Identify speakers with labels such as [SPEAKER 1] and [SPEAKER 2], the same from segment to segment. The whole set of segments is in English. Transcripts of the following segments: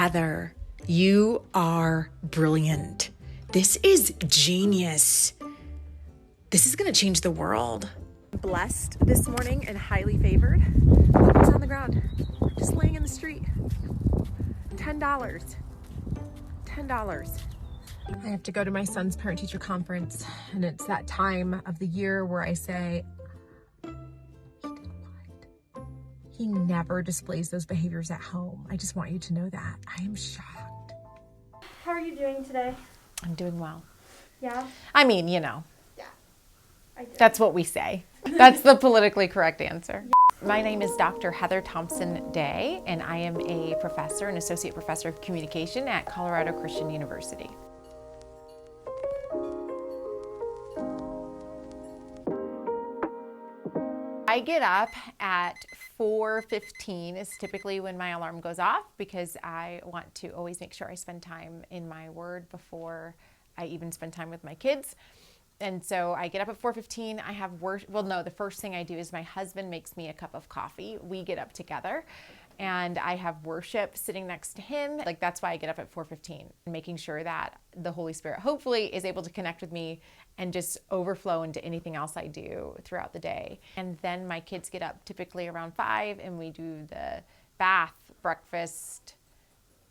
[SPEAKER 1] Heather, you are brilliant. This is genius. This is going to change the world.
[SPEAKER 2] Blessed this morning and highly favored. Look what's on the ground. Just laying in the street. $10. I have to go to my son's parent-teacher conference, and it's that time of the year where I say, he did what? He never displays those behaviors at home. I just want you to know that. I am shocked.
[SPEAKER 3] How are you doing today?
[SPEAKER 2] I'm doing well.
[SPEAKER 3] Yeah?
[SPEAKER 2] I mean, you know.
[SPEAKER 3] Yeah. I did.
[SPEAKER 2] That's what we say. That's the politically correct answer. My name is Dr. Heather Thompson Day, and I am a professor, an associate professor of communication at Colorado Christian University. I get up at 4:15 is typically when my alarm goes off, because I want to always make sure I spend time in my word before I even spend time with my kids. And so I get up at 4:15. I have worship. Well, no, the first thing I do is my husband makes me a cup of coffee. We get up together, and I have worship sitting next to him. Like, that's why I get up at 4:15, making sure that the Holy Spirit hopefully is able to connect with me and just overflow into anything else I do throughout the day. And then my kids get up typically around 5, and we do the bath, breakfast,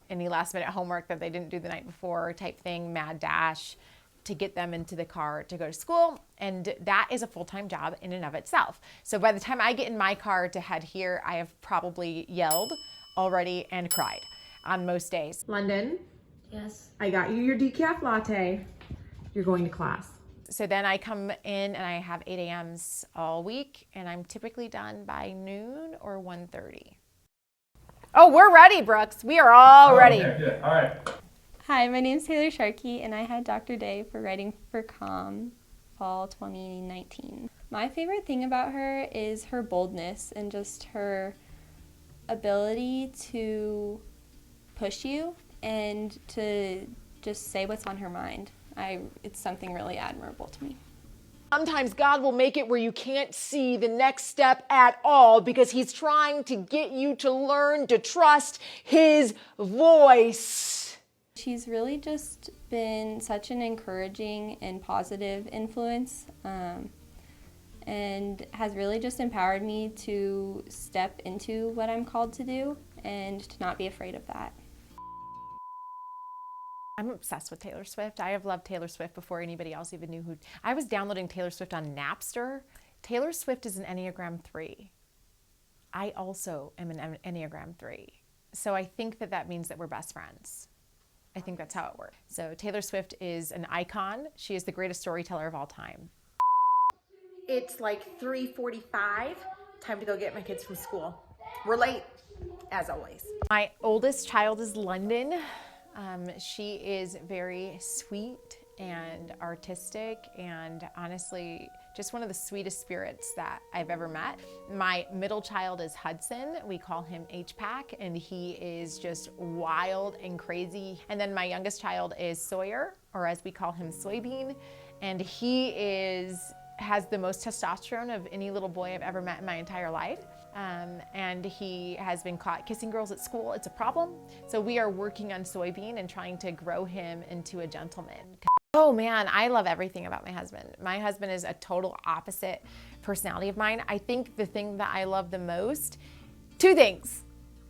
[SPEAKER 2] any last minute homework that they didn't do the night before type thing, mad dash, to get them into the car to go to school. And that is a full-time job in and of itself. So by the time I get in my car to head here, I have probably yelled already and cried on most days. London?
[SPEAKER 3] Yes.
[SPEAKER 2] I got you your decaf latte. You're going to class. So then I come in and I have 8 a.m.s all week, and I'm typically done by noon or 1:30. Oh, we're ready, Brooks. We are all ready.
[SPEAKER 4] Okay, good. All right.
[SPEAKER 3] Hi, my name is Taylor Sharkey, and I had Dr. Day for writing for COM fall 2019. My favorite thing about her is her boldness and just her ability to push you and to just say what's on her mind. It's something really admirable to me.
[SPEAKER 2] Sometimes God will make it where you can't see the next step at all, because he's trying to get you to learn to trust his voice.
[SPEAKER 3] She's really just been such an encouraging and positive influence, and has really just empowered me to step into what I'm called to do and to not be afraid of that.
[SPEAKER 2] I'm obsessed with Taylor Swift. I have loved Taylor Swift before anybody else even knew who. I was downloading Taylor Swift on Napster. Taylor Swift is an Enneagram 3. I also am an Enneagram 3. So I think that means that we're best friends. I think that's how it works. So Taylor Swift is an icon. She is the greatest storyteller of all time. It's like 3:45. Time to go get my kids from school. We're late, as always. My oldest child is London. She is very sweet and artistic, and honestly, just one of the sweetest spirits that I've ever met. My middle child is Hudson. We call him H-Pack, and he is just wild and crazy. And then my youngest child is Sawyer, or as we call him, Soybean, and he has the most testosterone of any little boy I've ever met in my entire life. And he has been caught kissing girls at school. It's a problem. So we are working on Soybean and trying to grow him into a gentleman. Oh man, I love everything about my husband. My husband is a total opposite personality of mine. I think the thing that I love the most, two things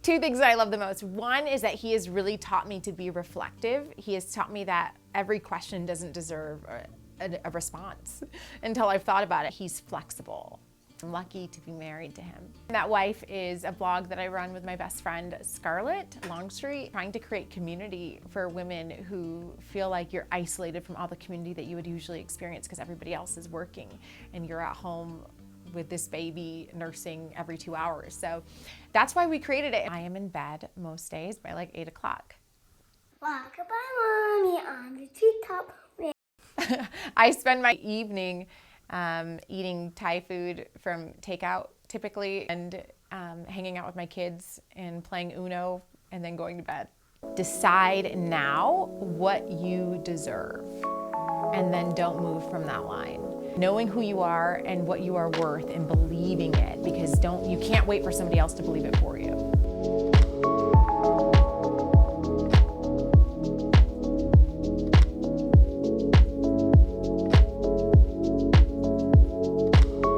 [SPEAKER 2] that I love the most. One is that he has really taught me to be reflective. He has taught me that every question doesn't deserve a response until I've thought about it. He's flexible. I'm lucky to be married to him. That Wife is a blog that I run with my best friend, Scarlett Longstreet, trying to create community for women who feel like you're isolated from all the community that you would usually experience because everybody else is working and you're at home with this baby nursing every 2 hours. So that's why we created it. I am in bed most days by like 8 o'clock.
[SPEAKER 5] Walk by mommy on the treetop.
[SPEAKER 2] I spend my evening eating Thai food from takeout typically, and hanging out with my kids and playing Uno and then going to bed. Decide now what you deserve, and then don't move from that line. Knowing who you are and what you are worth and believing it, because you can't wait for somebody else to believe it for you.